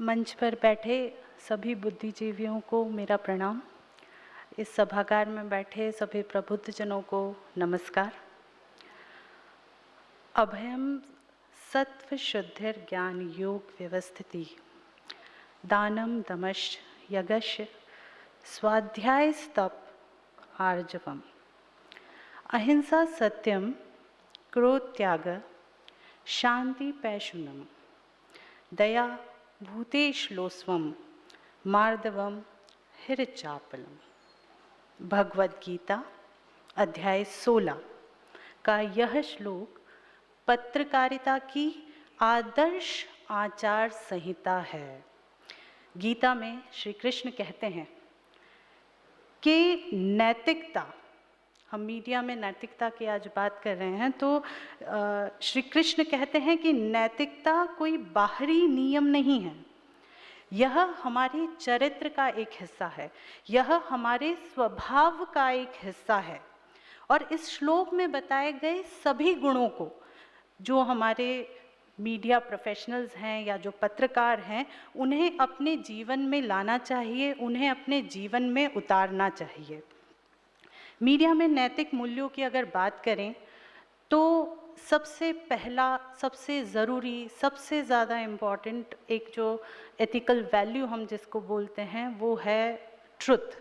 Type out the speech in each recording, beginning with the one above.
मंच पर बैठे सभी बुद्धिजीवियों को मेरा प्रणाम। इस सभागार में बैठे सभी प्रबुद्धजनों को नमस्कार। अभयम सत्व शुद्धिर ज्ञान योग व्यवस्थिति दानम दमश यगश स्वाध्याय स्तप आर्जवम अहिंसा सत्यम क्रोध त्याग शांति पैशुनम दया भूतेश्लोस्वम मार्दवम हिरचापलम। भगवद गीता अध्याय 16 का यह श्लोक पत्रकारिता की आदर्श आचार संहिता है। गीता में श्री कृष्ण कहते हैं कि नैतिकता, हम मीडिया में नैतिकता की आज बात कर रहे हैं, तो श्री कृष्ण कहते हैं कि नैतिकता कोई बाहरी नियम नहीं है, यह हमारे चरित्र का एक हिस्सा है, यह हमारे स्वभाव का एक हिस्सा है। और इस श्लोक में बताए गए सभी गुणों को जो हमारे मीडिया प्रोफेशनल्स हैं या जो पत्रकार हैं, उन्हें अपने जीवन में लाना चाहिए, उन्हें अपने जीवन में उतारना चाहिए। मीडिया में नैतिक मूल्यों की अगर बात करें तो सबसे पहला, सबसे ज़रूरी, सबसे ज़्यादा इम्पॉर्टेंट एक जो एथिकल वैल्यू हम जिसको बोलते हैं वो है ट्रुथ।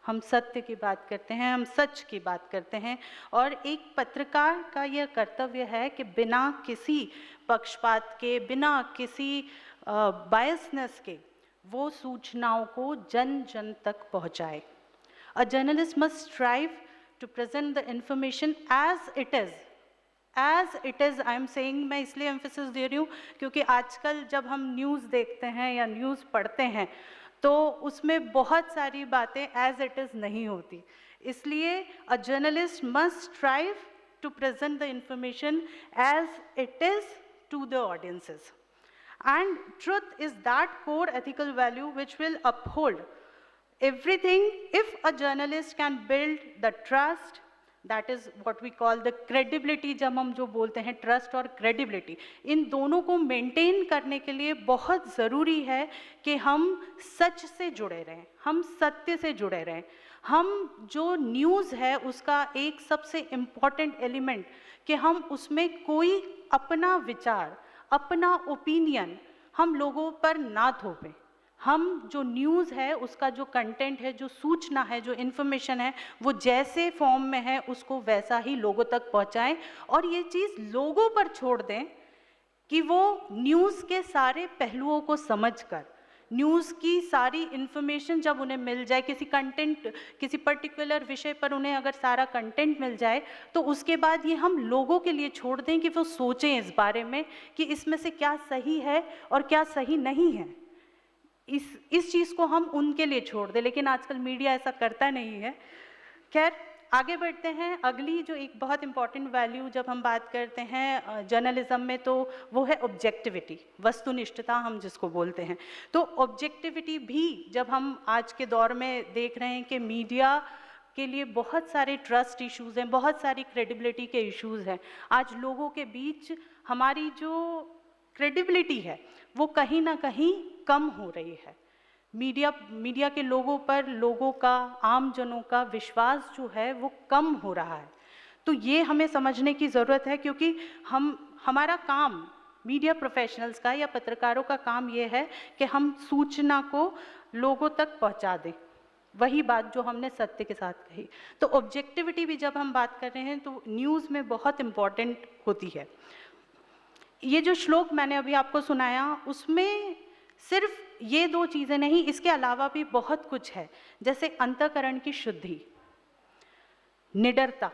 हम सत्य की बात करते हैं, हम सच की बात करते हैं। और एक पत्रकार का यह कर्तव्य है कि बिना किसी पक्षपात के, बिना किसी बायसनेस के वो सूचनाओं को जन जन तक पहुंचाए। A journalist must strive to present the information as it is. As it is, I am saying, मैं इसलिए emphasis दे रही हूँ क्योंकि आजकल जब हम न्यूज़ देखते हैं या न्यूज़ पढ़ते हैं तो उसमें बहुत सारी बातें as it is नहीं होती। इसलिए a journalist must strive to present the information as it is to the audiences. And truth is that core ethical value which will uphold everything. If a journalist can build the trust, that is what we call the credibility, जब हम जो बोलते हैं trust और credibility, इन दोनों को maintain करने के लिए बहुत ज़रूरी है कि हम सच से जुड़े रहें, हम सत्य से जुड़े रहें। हम जो न्यूज़ है उसका एक सबसे इम्पॉर्टेंट एलिमेंट कि हम उसमें कोई अपना विचार, अपना ओपिनियन हम लोगों पर ना थोपें। हम जो न्यूज़ है उसका जो कंटेंट है, जो सूचना है, जो इन्फॉर्मेशन है, वो जैसे फॉर्म में है उसको वैसा ही लोगों तक पहुंचाएं। और ये चीज़ लोगों पर छोड़ दें कि वो न्यूज़ के सारे पहलुओं को समझकर, न्यूज़ की सारी इन्फॉर्मेशन जब उन्हें मिल जाए, किसी कंटेंट, किसी पर्टिकुलर विषय पर उन्हें अगर सारा कंटेंट मिल जाए तो उसके बाद ये हम लोगों के लिए छोड़ दें कि वो सोचें इस बारे में कि इसमें से क्या सही है और क्या सही नहीं है। इस चीज़ को हम उनके लिए छोड़ दें, लेकिन आजकल मीडिया ऐसा करता नहीं है। खैर, आगे बढ़ते हैं। अगली जो एक बहुत इम्पॉर्टेंट वैल्यू जब हम बात करते हैं जर्नलिज्म में तो वो है ऑब्जेक्टिविटी, वस्तुनिष्ठता हम जिसको बोलते हैं। तो ऑब्जेक्टिविटी भी जब हम आज के दौर में देख रहे हैं कि मीडिया के लिए बहुत सारे ट्रस्ट इश्यूज़ हैं, बहुत सारी क्रेडिबिलिटी के इश्यूज़ हैं। आज लोगों के बीच हमारी जो क्रेडिबिलिटी है वो कहीं ना कहीं कम हो रही है। मीडिया के लोगों पर, लोगों का, आम जनों का विश्वास जो है वो कम हो रहा है। तो ये हमें समझने की ज़रूरत है क्योंकि हमारा काम, मीडिया प्रोफेशनल्स का या पत्रकारों का काम ये है कि हम सूचना को लोगों तक पहुंचा दें। वही बात जो हमने सत्य के साथ कही। तो ऑब्जेक्टिविटी भी जब हम बात कर रहे हैं तो न्यूज़ में बहुत इम्पॉर्टेंट होती है। ये जो श्लोक मैंने अभी आपको सुनाया उसमें सिर्फ ये दो चीज़ें नहीं, इसके अलावा भी बहुत कुछ है, जैसे अंतःकरण की शुद्धि, निडरता,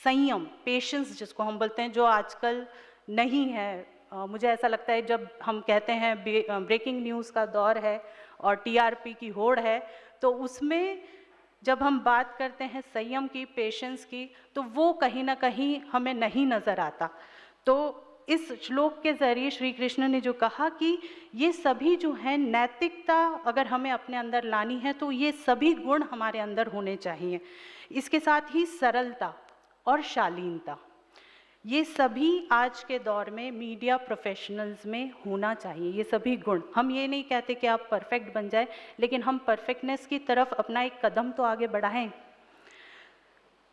संयम, पेशेंस जिसको हम बोलते हैं, जो आजकल नहीं है। मुझे ऐसा लगता है जब हम कहते हैं ब्रेकिंग न्यूज़ का दौर है और टीआरपी की होड़ है, तो उसमें जब हम बात करते हैं संयम की, पेशेंस की, तो वो कहीं ना कहीं हमें नहीं नज़र आता। तो इस श्लोक के ज़रिए श्री कृष्ण ने जो कहा कि ये सभी जो हैं, नैतिकता अगर हमें अपने अंदर लानी है तो ये सभी गुण हमारे अंदर होने चाहिए। इसके साथ ही सरलता और शालीनता, ये सभी आज के दौर में मीडिया प्रोफेशनल्स में होना चाहिए। ये सभी गुण, हम ये नहीं कहते कि आप परफेक्ट बन जाए, लेकिन हम परफेक्टनेस की तरफ अपना एक कदम तो आगे बढ़ाएं।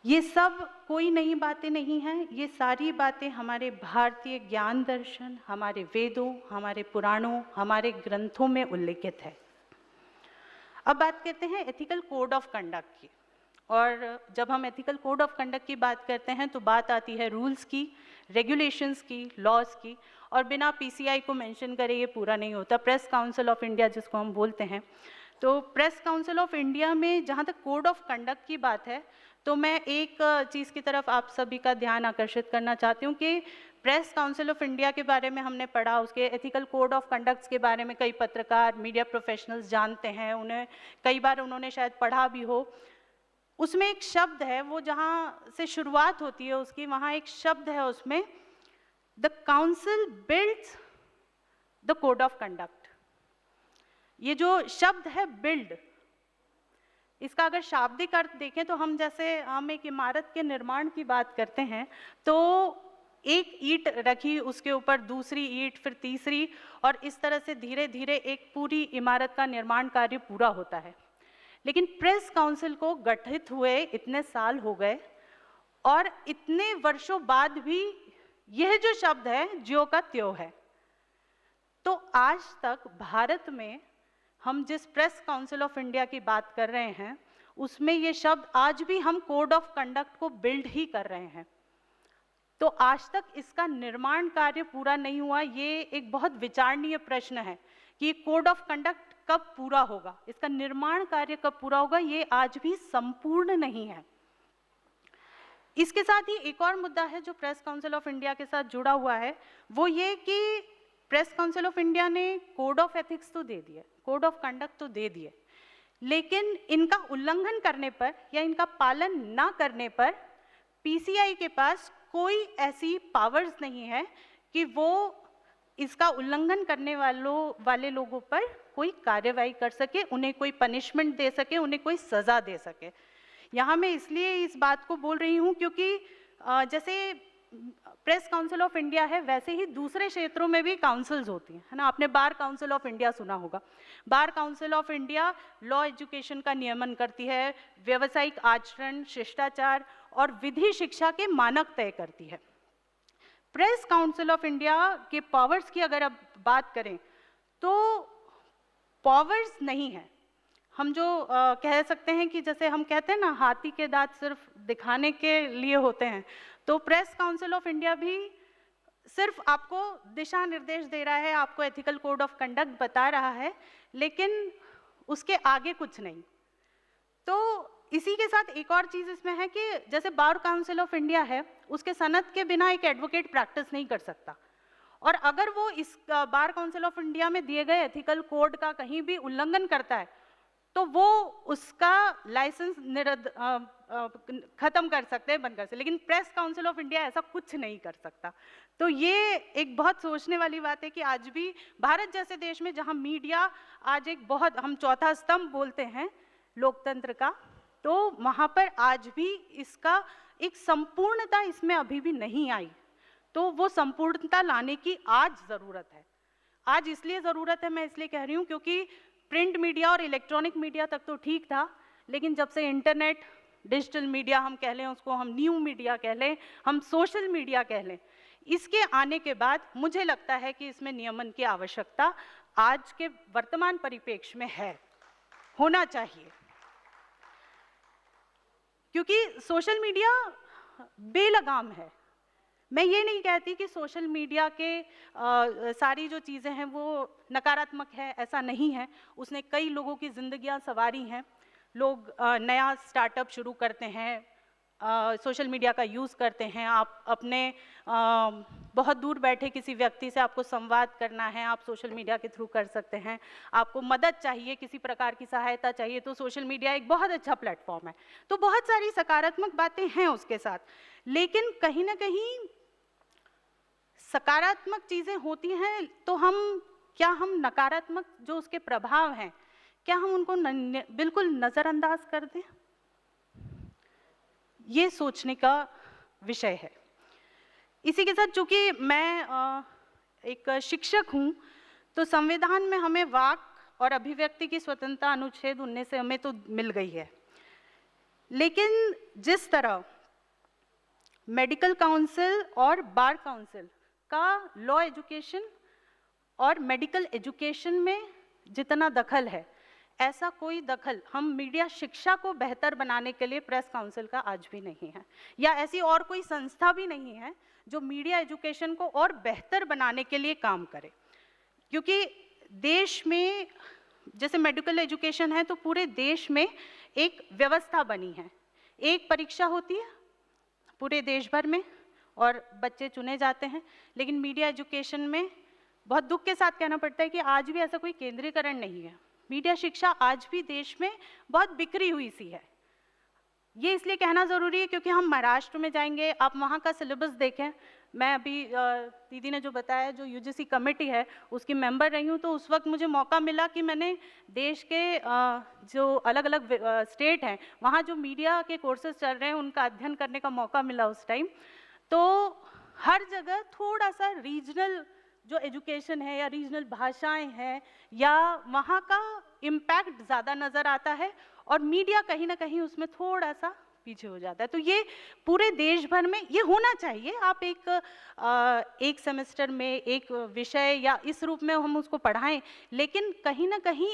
ये सब कोई नई बातें नहीं हैं, ये सारी बातें हमारे भारतीय ज्ञान दर्शन, हमारे वेदों, हमारे पुराणों, हमारे ग्रंथों में उल्लेखित है। अब बात करते हैं एथिकल कोड ऑफ कंडक्ट की। और जब हम एथिकल कोड ऑफ कंडक्ट की बात करते हैं तो बात आती है रूल्स की, रेगुलेशंस की, लॉज की, और बिना पीसीआई को मेंशन करे ये पूरा नहीं होता। प्रेस काउंसिल ऑफ इंडिया जिसको हम बोलते हैं, तो प्रेस काउंसिल ऑफ इंडिया में जहाँ तक कोड ऑफ कंडक्ट की बात है, तो मैं एक चीज़ की तरफ आप सभी का ध्यान आकर्षित करना चाहती हूँ कि प्रेस काउंसिल ऑफ इंडिया के बारे में हमने पढ़ा, उसके एथिकल कोड ऑफ कंडक्ट्स के बारे में कई पत्रकार, मीडिया प्रोफेशनल्स जानते हैं, उन्हें कई बार उन्होंने शायद पढ़ा भी हो। उसमें एक शब्द है, वो जहाँ से शुरुआत होती है उसकी, वहाँ एक शब्द है उसमें, the council builds the code of conduct. ये जो शब्द है बिल्ड, इसका अगर शाब्दिक अर्थ देखें तो हम एक इमारत के निर्माण की बात करते हैं, तो एक ईंट रखी, उसके ऊपर दूसरी ईंट, फिर तीसरी, और इस तरह से धीरे धीरे एक पूरी इमारत का निर्माण कार्य पूरा होता है। लेकिन प्रेस काउंसिल को गठित हुए इतने साल हो गए और इतने वर्षों बाद भी यह जो शब्द है ज्यों का त्यों है। तो आज तक भारत में हम जिस प्रेस काउंसिल ऑफ इंडिया की बात कर रहे हैं, उसमें ये शब्द आज भी हम कोड ऑफ कंडक्ट को बिल्ड ही कर रहे हैं। तो आज तक इसका निर्माण कार्य पूरा नहीं हुआ। ये एक बहुत विचारणीय प्रश्न है कि कोड ऑफ कंडक्ट कब पूरा होगा, इसका निर्माण कार्य कब पूरा होगा, ये आज भी संपूर्ण नहीं है। इसके साथ ही एक और मुद्दा है जो प्रेस काउंसिल ऑफ इंडिया के साथ जुड़ा हुआ है, वो ये कि प्रेस काउंसिल ऑफ इंडिया ने कोड ऑफ एथिक्स तो दे दिए, कोड ऑफ कंडक्ट तो दे दिए, लेकिन इनका उल्लंघन करने पर या इनका पालन ना करने पर पीसीआई के पास कोई ऐसी पावर्स नहीं है कि वो इसका उल्लंघन करने वाले लोगों पर कोई कार्यवाही कर सके, उन्हें कोई पनिशमेंट दे सके, उन्हें कोई सजा दे सके। यहाँ मैं इसलिए इस बात को बोल रही हूँ क्योंकि जैसे प्रेस काउंसिल ऑफ इंडिया है, वैसे ही दूसरे क्षेत्रों में भी काउंसिल्स होती हैं, है ना। आपने बार काउंसिल ऑफ इंडिया सुना होगा। Bar council of India law education का नियमन करती है, व्यावसायिक आचरण, शिष्टाचार और विधि शिक्षा के मानक तय करती है। प्रेस काउंसिल ऑफ इंडिया के पावर्स की अगर अब बात करें तो पावर्स नहीं है। हम जो कह सकते हैं कि जैसे हम कहते हैं ना, हाथी के दांत सिर्फ दिखाने के लिए होते हैं, तो प्रेस काउंसिल ऑफ इंडिया भी सिर्फ आपको दिशा निर्देश दे रहा है, आपको एथिकल कोड ऑफ कंडक्ट बता रहा है, लेकिन उसके आगे कुछ नहीं। तो इसी के साथ एक और चीज़ इसमें है कि जैसे बार काउंसिल ऑफ इंडिया है, उसके सनद के बिना एक एडवोकेट प्रैक्टिस नहीं कर सकता, और अगर वो इस बार काउंसिल ऑफ इंडिया में दिए गए एथिकल कोड का कहीं भी उल्लंघन करता है तो वो उसका लाइसेंस खत्म कर सकते हैं, बंद कर सकते हैं, लेकिन प्रेस काउंसिल ऑफ इंडिया ऐसा कुछ नहीं कर सकता। तो ये एक बहुत सोचने वाली बात है कि आज भी भारत जैसे देश में, जहां मीडिया आज एक बहुत, हम चौथा स्तंभ बोलते हैं लोकतंत्र का, तो वहां पर आज भी इसका एक संपूर्णता इसमें अभी भी नहीं आई। तो वो संपूर्णता लाने की आज ज़रूरत है। आज इसलिए ज़रूरत है, मैं इसलिए कह रही हूँ क्योंकि प्रिंट मीडिया और इलेक्ट्रॉनिक मीडिया तक तो ठीक था, लेकिन जब से इंटरनेट, डिजिटल मीडिया हम कह लें उसको, हम न्यू मीडिया कह लें, हम सोशल मीडिया कह लें, इसके आने के बाद मुझे लगता है कि इसमें नियमन की आवश्यकता आज के वर्तमान परिप्रेक्ष्य में है, होना चाहिए। क्योंकि सोशल मीडिया बेलगाम है। मैं ये नहीं कहती कि सोशल मीडिया के सारी जो चीज़ें हैं वो नकारात्मक है, ऐसा नहीं है। उसने कई लोगों की ज़िंदगियां संवारी हैं। लोग नया स्टार्टअप शुरू करते हैं, सोशल मीडिया का यूज़ करते हैं। आप अपने बहुत दूर बैठे किसी व्यक्ति से आपको संवाद करना है, आप सोशल मीडिया के थ्रू कर सकते हैं। आपको मदद चाहिए, किसी प्रकार की सहायता चाहिए, तो सोशल मीडिया एक बहुत अच्छा प्लेटफॉर्म है। तो बहुत सारी सकारात्मक बातें हैं उसके साथ, लेकिन कहीं ना कहीं सकारात्मक चीज़ें होती हैं, तो हम नकारात्मक जो उसके प्रभाव हैं, क्या हम उनको बिल्कुल नज़रअंदाज कर दें? ये सोचने का विषय है। इसी के साथ चूंकि मैं एक शिक्षक हूँ, तो संविधान में हमें वाक और अभिव्यक्ति की स्वतंत्रता अनुच्छेद 19 से हमें तो मिल गई है, लेकिन जिस तरह मेडिकल काउंसिल और बार काउंसिल का लॉ एजुकेशन और मेडिकल एजुकेशन में जितना दखल है, ऐसा कोई दखल हम मीडिया शिक्षा को बेहतर बनाने के लिए प्रेस काउंसिल का आज भी नहीं है, या ऐसी और कोई संस्था भी नहीं है जो मीडिया एजुकेशन को और बेहतर बनाने के लिए काम करे। क्योंकि देश में जैसे मेडिकल एजुकेशन है तो पूरे देश में एक व्यवस्था बनी है, एक परीक्षा होती है पूरे देश भर में और बच्चे चुने जाते हैं, लेकिन मीडिया एजुकेशन में बहुत दुख के साथ कहना पड़ता है कि आज भी ऐसा कोई केंद्रीकरण नहीं है। मीडिया शिक्षा आज भी देश में बहुत बिखरी हुई सी है। ये इसलिए कहना ज़रूरी है क्योंकि हम महाराष्ट्र में जाएंगे, आप वहाँ का सिलेबस देखें। मैं अभी दीदी ने जो बताया, जो यूजीसी कमेटी है उसकी मेंबर रही हूँ, तो उस वक्त मुझे मौका मिला कि मैंने देश के जो अलग अलग स्टेट हैं वहाँ जो मीडिया के कोर्सेज चल रहे हैं उनका अध्ययन करने का मौका मिला उस टाइम। तो हर जगह थोड़ा सा रीजनल जो एजुकेशन है या रीजनल भाषाएं हैं या वहाँ का इम्पैक्ट ज़्यादा नज़र आता है और मीडिया कहीं ना कहीं उसमें थोड़ा सा पीछे हो जाता है। तो ये पूरे देश भर में ये होना चाहिए। आप एक सेमेस्टर में एक विषय या इस रूप में हम उसको पढ़ाएं, लेकिन कहीं ना कहीं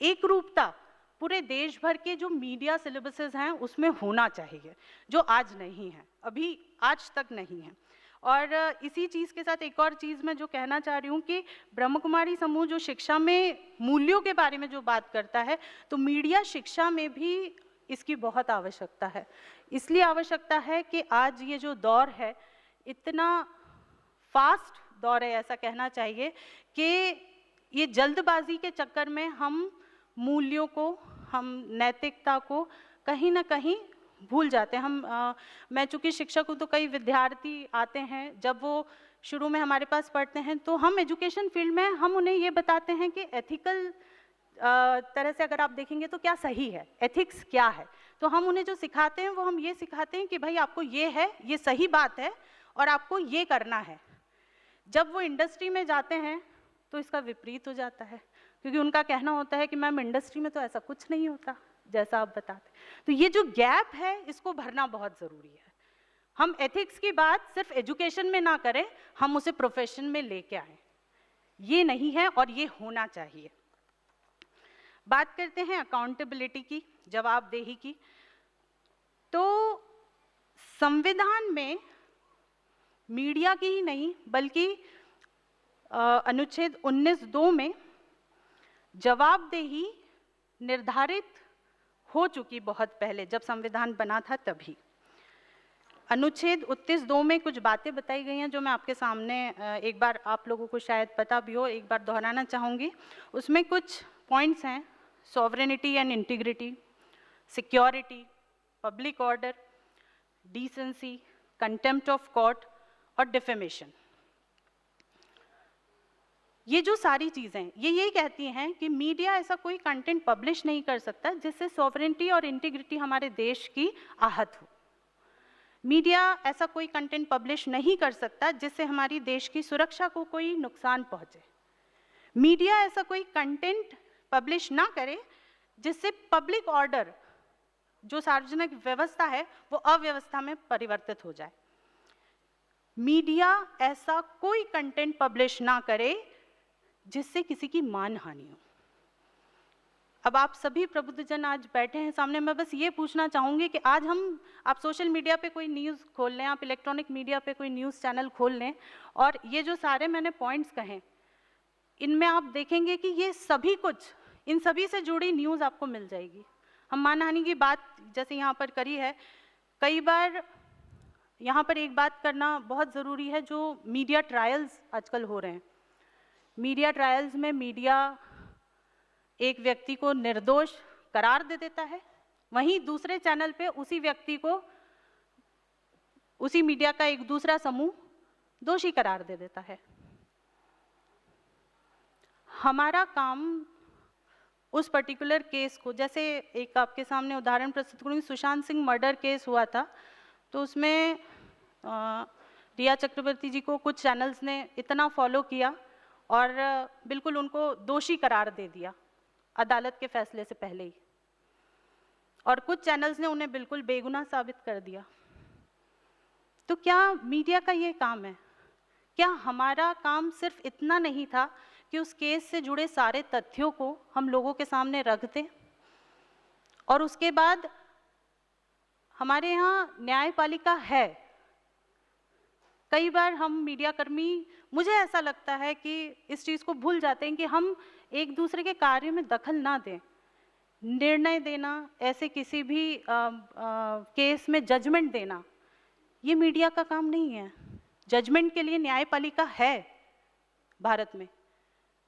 एक रूपता पूरे देश भर के जो मीडिया सिलेबसेस हैं उसमें होना चाहिए, जो आज नहीं है, अभी आज तक नहीं है। और इसी चीज़ के साथ एक और चीज़ मैं जो कहना चाह रही हूँ कि ब्रह्म कुमारी समूह जो शिक्षा में मूल्यों के बारे में जो बात करता है, तो मीडिया शिक्षा में भी इसकी बहुत आवश्यकता है। इसलिए आवश्यकता है कि आज ये जो दौर है, इतना फास्ट दौर है, ऐसा कहना चाहिए कि ये जल्दबाजी के चक्कर में हम मूल्यों को, हम नैतिकता को कहीं ना कहीं भूल जाते हैं। मैं चूँकि शिक्षक हूँ तो कई विद्यार्थी आते हैं, जब वो शुरू में हमारे पास पढ़ते हैं तो हम एजुकेशन फील्ड में हम उन्हें ये बताते हैं कि एथिकल तरह से अगर आप देखेंगे तो क्या सही है, एथिक्स क्या है। तो हम उन्हें जो सिखाते हैं वो हम ये सिखाते हैं कि भाई आपको ये है, ये सही बात है और आपको ये करना है। जब वो इंडस्ट्री में जाते हैं तो इसका विपरीत हो जाता है, क्योंकि उनका कहना होता है कि मैम इंडस्ट्री में तो ऐसा कुछ नहीं होता जैसा आप बताते। तो ये जो गैप है इसको भरना बहुत ज़रूरी है। हम एथिक्स की बात सिर्फ एजुकेशन में ना करें, हम उसे प्रोफेशन में लेके आए। ये नहीं है और ये होना चाहिए। बात करते हैं अकाउंटेबिलिटी की, जवाबदेही की। तो संविधान में मीडिया की ही नहीं बल्कि अनुच्छेद 19(2) में जवाबदेही निर्धारित हो चुकी बहुत पहले, जब संविधान बना था तभी। अनुच्छेद 29(2) में कुछ बातें बताई गई हैं जो मैं आपके सामने एक बार, आप लोगों को शायद पता भी हो, एक बार दोहराना चाहूँगी। उसमें कुछ पॉइंट्स हैं: sovereignty and integrity, security, public order, decency, contempt of court और डिफेमेशन। ये जो सारी चीज़ें ये यही कहती हैं कि मीडिया ऐसा कोई कंटेंट पब्लिश नहीं कर सकता जिससे सॉवरेनिटी और इंटीग्रिटी हमारे देश की आहत हो। मीडिया ऐसा कोई कंटेंट पब्लिश नहीं कर सकता जिससे हमारी देश की सुरक्षा को कोई नुकसान पहुंचे। मीडिया ऐसा कोई कंटेंट पब्लिश ना करे जिससे पब्लिक ऑर्डर, जो सार्वजनिक व्यवस्था है, वो अव्यवस्था में परिवर्तित हो जाए। मीडिया ऐसा कोई कंटेंट पब्लिश ना करे जिससे किसी की मानहानि हो। अब आप सभी प्रबुद्धजन आज बैठे हैं सामने, मैं बस ये पूछना चाहूँगी कि आज आप सोशल मीडिया पे कोई न्यूज़ खोल लें, आप इलेक्ट्रॉनिक मीडिया पे कोई न्यूज़ चैनल खोल लें, और ये जो सारे मैंने पॉइंट्स कहे, इनमें आप देखेंगे कि ये सभी कुछ, इन सभी से जुड़ी न्यूज़ आपको मिल जाएगी। हम मानहानि की बात जैसे यहाँ पर करी है, कई बार यहाँ पर एक बात करना बहुत ज़रूरी है, जो मीडिया ट्रायल्स आजकल हो रहे हैं। मीडिया ट्रायल्स में मीडिया एक व्यक्ति को निर्दोष करार दे देता है, वहीं दूसरे चैनल पे उसी व्यक्ति को उसी मीडिया का एक दूसरा समूह दोषी करार दे देता है। हमारा काम उस पर्टिकुलर केस को, जैसे एक आपके सामने उदाहरण प्रस्तुत करूँगी, सुशांत सिंह मर्डर केस हुआ था, तो उसमें रिया चक्रवर्ती जी को कुछ चैनल्स ने इतना फॉलो किया और बिल्कुल उनको दोषी करार दे दिया अदालत के फैसले से पहले ही, और कुछ चैनल्स ने उन्हें बिल्कुल बेगुनाह साबित कर दिया। तो क्या मीडिया का ये काम है? क्या हमारा काम सिर्फ इतना नहीं था कि उस केस से जुड़े सारे तथ्यों को हम लोगों के सामने रख दें और उसके बाद हमारे यहाँ न्यायपालिका है? कई बार हम मीडिया कर्मी, मुझे ऐसा लगता है कि इस चीज़ को भूल जाते हैं कि हम एक दूसरे के कार्य में दखल ना दें। निर्णय देना, ऐसे किसी भी केस में जजमेंट देना, ये मीडिया का काम नहीं है। जजमेंट के लिए न्यायपालिका है भारत में।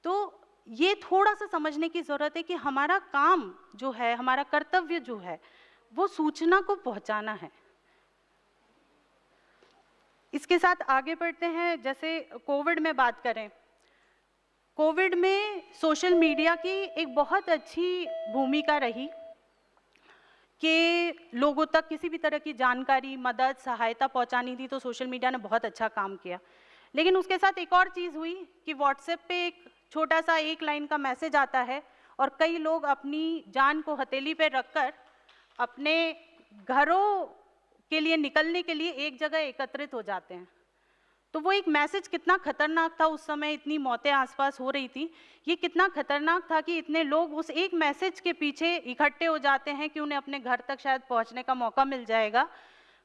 तो ये थोड़ा सा समझने की ज़रूरत है कि हमारा काम जो है, हमारा कर्तव्य जो है, वो सूचना को पहुंचाना है। इसके साथ आगे बढ़ते हैं। जैसे कोविड में बात करें, कोविड में सोशल मीडिया की एक बहुत अच्छी भूमिका रही कि लोगों तक किसी भी तरह की जानकारी, मदद, सहायता पहुंचानी थी तो सोशल मीडिया ने बहुत अच्छा काम किया। लेकिन उसके साथ एक और चीज़ हुई कि व्हाट्सएप पे एक छोटा सा एक लाइन का मैसेज आता है और कई लोग अपनी जान को हथेली पे रखकर अपने घरों के लिए निकलने के लिए एक जगह एकत्रित हो जाते हैं। तो वो एक मैसेज कितना खतरनाक था, उस समय इतनी मौतें आसपास हो रही थी, ये कितना खतरनाक था कि इतने लोग उस एक मैसेज के पीछे इकट्ठे हो जाते हैं कि उन्हें अपने घर तक शायद पहुंचने का मौका मिल जाएगा।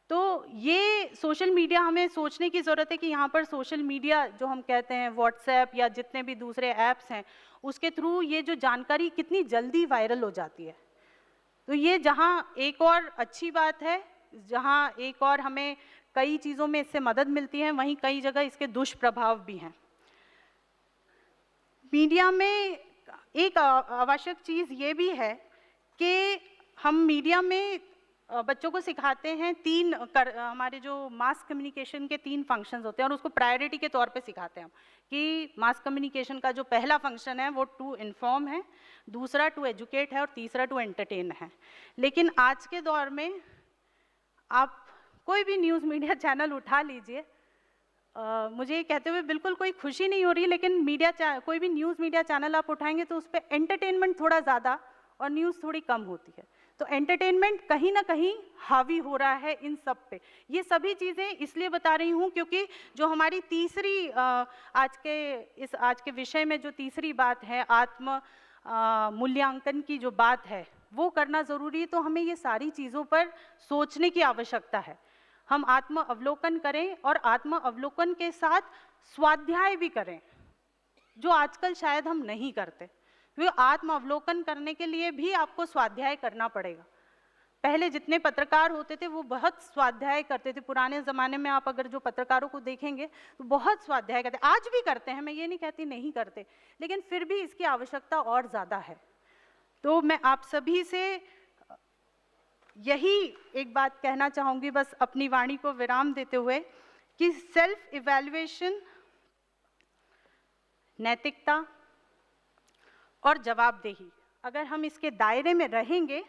तो ये सोशल मीडिया, हमें सोचने की ज़रूरत है कि यहाँ पर सोशल मीडिया जो हम कहते हैं, व्हाट्सएप या जितने भी दूसरे ऐप्स हैं, उसके थ्रू ये जो जानकारी कितनी जल्दी वायरल हो जाती है। तो ये जहाँ एक और अच्छी बात है, जहाँ एक और हमें कई चीज़ों में इससे मदद मिलती है, वहीं कई जगह इसके दुष्प्रभाव भी हैं। मीडिया में एक आवश्यक चीज़ ये भी है कि हम मीडिया में बच्चों को सिखाते हैं हमारे जो मास कम्युनिकेशन के 3 फंक्शंस होते हैं और उसको प्रायोरिटी के तौर पे सिखाते हैं हम कि मास कम्युनिकेशन का जो पहला फंक्शन है वो टू इन्फॉर्म है, दूसरा टू एजुकेट है और तीसरा टू एंटरटेन है। लेकिन आज के दौर में आप कोई भी न्यूज़ मीडिया चैनल उठा लीजिए, मुझे ये कहते हुए बिल्कुल कोई खुशी नहीं हो रही, लेकिन कोई भी न्यूज़ मीडिया चैनल आप उठाएंगे तो उस पर एंटरटेनमेंट थोड़ा ज़्यादा और न्यूज़ थोड़ी कम होती है। तो एंटरटेनमेंट कहीं ना कहीं हावी हो रहा है इन सब पे। ये सभी चीज़ें इसलिए बता रही हूँ क्योंकि जो हमारी तीसरी आज के विषय में जो तीसरी बात है, आत्म मूल्यांकन की जो बात है, वो करना ज़रूरी है। तो हमें ये सारी चीज़ों पर सोचने की आवश्यकता है। हम आत्म अवलोकन करें और आत्म अवलोकन के साथ स्वाध्याय भी करें, जो आजकल शायद हम नहीं करते। क्योंकि आत्म अवलोकन करने के लिए भी आपको स्वाध्याय करना पड़ेगा। पहले जितने पत्रकार होते थे वो बहुत स्वाध्याय करते थे। पुराने ज़माने में आप अगर जो पत्रकारों को देखेंगे तो बहुत स्वाध्याय करते, आज भी करते हैं, मैं ये नहीं कहती नहीं करते, लेकिन फिर भी इसकी आवश्यकता और ज़्यादा है। तो मैं आप सभी से यही एक बात कहना चाहूँगी, बस अपनी वाणी को विराम देते हुए, कि सेल्फ इवैल्यूएशन, नैतिकता और जवाबदेही, अगर हम इसके दायरे में रहेंगे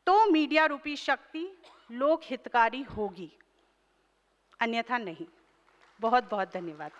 तो मीडिया रूपी शक्ति लोक हितकारी होगी, अन्यथा नहीं। बहुत बहुत धन्यवाद।